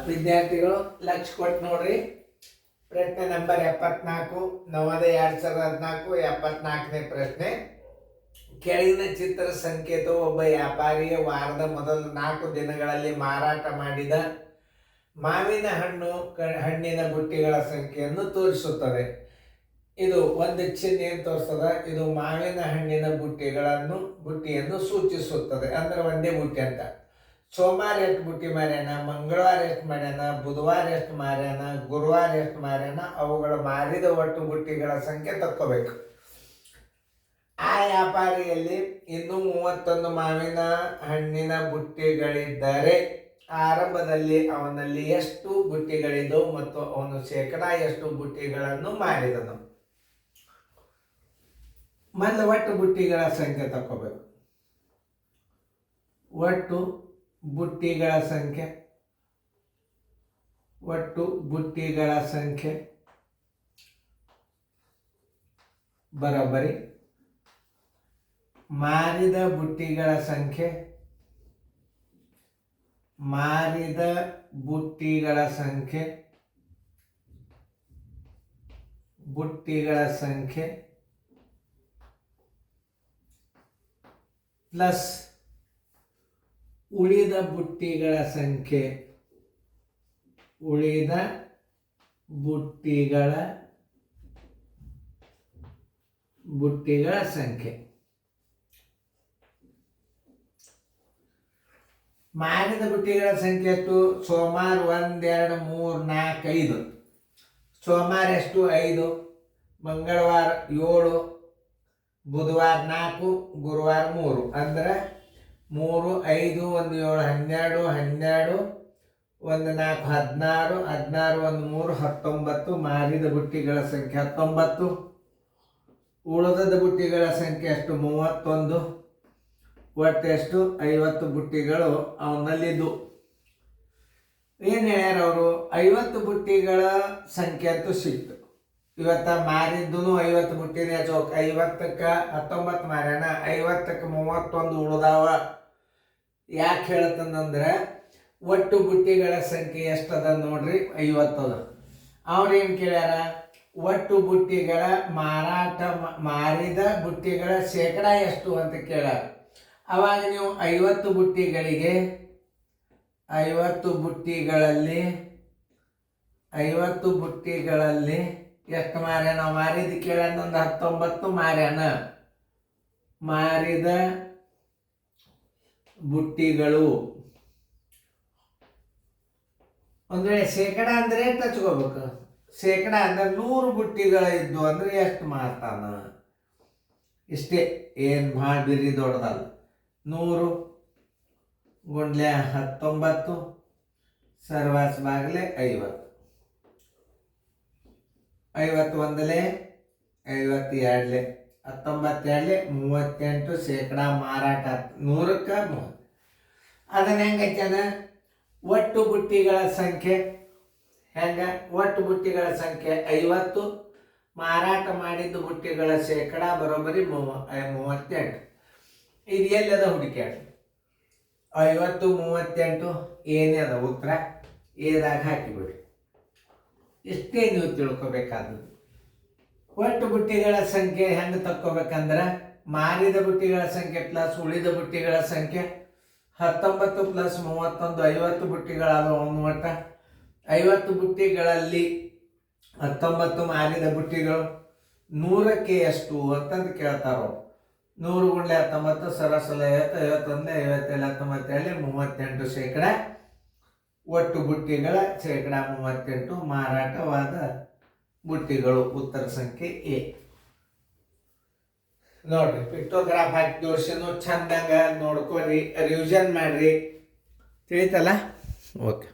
ವಿದ್ಯಾರ್ಥಿಗಳು ಲಕ್ಷ ಕೊಟ್ಟು ನೋಡ್ರಿ. ಪ್ರಶ್ನೆ ನಂಬರ್ 74, ನವೋದಯ 2014, 74ನೇ ಪ್ರಶ್ನೆ. ಕೆಳಗಿನ ಚಿತ್ರ ಸಂಕೇತವು ಒಬ್ಬ ವ್ಯಾಪಾರಿಯ ವಾರದ ಮೊದಲ 4 ದಿನಗಳಲ್ಲಿ ಮಾರಾಟ ಮಾಡಿದ ಮಾವಿನ ಹಣ್ಣಿನ ಬುಟ್ಟಿಗಳ ಸಂಖ್ಯೆಯನ್ನು ತೋರಿಸುತ್ತದೆ. ಇದು ಒಂದು ಚಿಹ್ನೆ ತೋರಿಸ್ತದ. ಇದು ಮಾವಿನ ಹಣ್ಣಿನ ಬುಟ್ಟಿಯನ್ನು ಸೂಚಿಸುತ್ತದೆ. ಅಂದ್ರೆ ಒಂದೇ ಬುಟ್ಟಿ ಅಂತ. ಸೋಮವಾರ ಎಷ್ಟು ಬುಟ್ಟಿ ಮಾರ್ಯಾನ, ಮಂಗಳವಾರ ಎಷ್ಟು ಮಾರ್ಯಾನ, ಬುಧವಾರ ಎಷ್ಟು ಮಾರ್ಯಾನ, ಗುರುವಾರ ಎಷ್ಟು ಮಾರ್ಯಾನ, ಅವುಗಳು ಮಾರಿದ ಒಟ್ಟು ಬುಟ್ಟಿಗಳ ಸಂಖ್ಯೆ ತಕ್ಕೋಬೇಕು. ಆ ವ್ಯಾಪಾರಿಯಲ್ಲಿ ಇನ್ನೂ 31 ಮಾವಿನ ಹಣ್ಣಿನ ಬುಟ್ಟಿಗಳಿದ್ದರೆ ಆರಂಭದಲ್ಲಿ ಅವನಲ್ಲಿ ಎಷ್ಟು ಬುಟ್ಟಿಗಳಿದ್ದವು ಮತ್ತು ಅವನು ಶೇಕಡಾ ಎಷ್ಟು ಬುಟ್ಟಿಗಳನ್ನು ಮಾರಿದನು. ಮೊದಲು ಒಟ್ಟು ಬುಟ್ಟಿಗಳ ಸಂಖ್ಯೆ ತಕ್ಕೋಬೇಕು. ಒಟ್ಟು ಬುಟ್ಟಿಗಳ ಸಂಖ್ಯೆ ಬರೋಬ್ಬರಿ ಮಾರಿದ ಬುಟ್ಟಿಗಳ ಸಂಖ್ಯೆ ಪ್ಲಸ್ ಉಳಿದ ಬುಟ್ಟಿಗಳ ಸಂಖ್ಯೆ. ಮಾರಿದ ಬುಟ್ಟಿಗಳ ಸಂಖ್ಯೆ ಎಷ್ಟು? ಸೋಮವಾರ 1, 2, 3, 4, 5. ಸೋಮವಾರ ಎಷ್ಟು? 5. ಮಂಗಳವಾರ 7, ಬುಧವಾರ 4, ಗುರುವಾರ 3. ಅಂದ್ರೆ 3, 5, 1, 7, 12, 1, 4, 16, 1, 3, 19. ಮಾರಿದ ಬುಟ್ಟಿಗಳ ಸಂಖ್ಯೆ 19. ಉಳಿದ ಬುಟ್ಟಿಗಳ ಸಂಖ್ಯೆ ಎಷ್ಟು? 31. ಒಟ್ಟೆಷ್ಟು? 50 ಬುಟ್ಟಿಗಳು ಅವನಲ್ಲಿದ್ದು. ಏನು ಹೇಳ್ಯಾರ ಅವರು? 50 ಬುಟ್ಟಿಗಳ ಸಂಖ್ಯೆ ಅಂತೂ ಸಿಕ್ತು. ಇವತ್ತ ಮಾರಿದ್ದು 50 ಬುಟ್ಟಿನೇ ಚೌಕ. 50ಕ್ಕೆ 19 ಮಾರ್ಯಾನ, 50ಕ್ಕೆ 31 ಉಳ್ದಾವ. ಯಾಕೆ ಹೇಳ್ತಂದ್ರೆ ಒಟ್ಟು ಬುಟ್ಟಿಗಳ ಸಂಖ್ಯೆ ಎಷ್ಟದ ನೋಡ್ರಿ? 50 ಅದ. ಅವ್ರೇನು ಕೇಳ್ಯಾರ? ಒಟ್ಟು ಬುಟ್ಟಿಗಳ ಮಾರಿದ ಬುಟ್ಟಿಗಳ ಶೇಕಡಾ ಎಷ್ಟು ಅಂತ ಕೇಳ್ಯಾರ. ಅವಾಗ ನೀವು 50 ಬುಟ್ಟಿಗಳಲ್ಲಿ 50 ಬುಟ್ಟಿಗಳಲ್ಲಿ ಎಷ್ಟು ಮಾರ್ಯಾನ? ಮಾರಿದ ಕೇಳ್ಯಾನ ಒಂದು 19 ಮಾರ್ಯಾನ. ಮಾರಿದ ಬುಟ್ಟಿಗಳು ಅಂದ್ರೆ ಶೇಕಡ ಅಂದ್ರೆ ಎಷ್ಟು ಹಚ್ಕೋಬೇಕು? ಶೇಕಡ ಅಂದ್ರೆ 100 ಬುಟ್ಟಿಗಳ ಇದ್ದು ಅಂದ್ರೆ ಎಷ್ಟು ಮಾರ್ತಾನ? ಇಷ್ಟೇ, ಏನು ಮಾಡಿರಿ ದೊಡ್ಡದಲ್ಲ. 100 ಗುಂಡ್ಲೆ 19 ಸರ್ವಾಸ್ ಬಾಗ್ಲೆ 50. 51 52 19 38 ಶೇಕಡಾ ಮಾರಾಟ 100ಕ್ಕೆ 30. ಅದನ್ನ ಹೆಂಗೈತನ? ಒಟ್ಟು ಬುಟ್ಟಿಗಳ ಸಂಖ್ಯೆ ಒಟ್ಟು ಬುಟ್ಟಿಗಳ ಸಂಖ್ಯೆ 50, ಮಾರಾಟ ಮಾಡಿದ್ದು ಬುಟ್ಟಿಗಳ ಶೇಕಡಾ ಬರೋಬ್ಬರಿ 38. ಇದು ಎಲ್ಲದ ಹುಡುಕ್ಯಾಡ? 50, 38 ಏನೇ ಅದ ಉತ್ತರ ಏದಾಗ ಹಾಕಿಬಿಡಿ. ಇಷ್ಟೇ ನೀವು ತಿಳ್ಕೊಬೇಕಾದದ್ದು. ಒಟ್ಟು ಬುಟ್ಟಿಗಳ ಸಂಖ್ಯೆ ಹೆಂಗೆ ತಕ್ಕೋಬೇಕಂದ್ರೆ ಮಾರಿದ ಬುಟ್ಟಿಗಳ ಸಂಖ್ಯೆ ಪ್ಲಸ್ ಉಳಿದ ಬುಟ್ಟಿಗಳ ಸಂಖ್ಯೆ 19 ಪ್ಲಸ್ 31 50 ಬುಟ್ಟಿಗಳಾದವು. ಅವನು ಒಟ್ಟ 50 ಬುಟ್ಟಿಗಳಲ್ಲಿ 19 ಮಾರಿದ ಬುಟ್ಟಿಗಳು 100ಕ್ಕೆ ಎಷ್ಟು ಅಂತಂದು ಕೇಳ್ತಾರೋ. 100 ಗುಂಡ್ಲೆ 19 ಸರಸಲ 50, 51, 57, 38 ಶೇಕಡ. ಒಟ್ಟು ಬುಟ್ಟಿಗಳ ಶೇಕಡ 38 ಮಾರಾಟವಾದ ಬುಟ್ಟಿಗಳು. ಉತ್ತರ ಸಂಖ್ಯೆ ಎ. ನೋಡ್ರಿ, ಪಿಕ್ಟೋಗ್ರಾಫ್ ಹಾಕಿ ತೋರ್ಸಿನು ಚಂದಂಗ ನೋಡ್ಕೊರಿ, ರಿವಿಷನ್ ಮಾಡ್ರಿ. ತಿಳಿತಲ್ಲ? ಓಕೆ.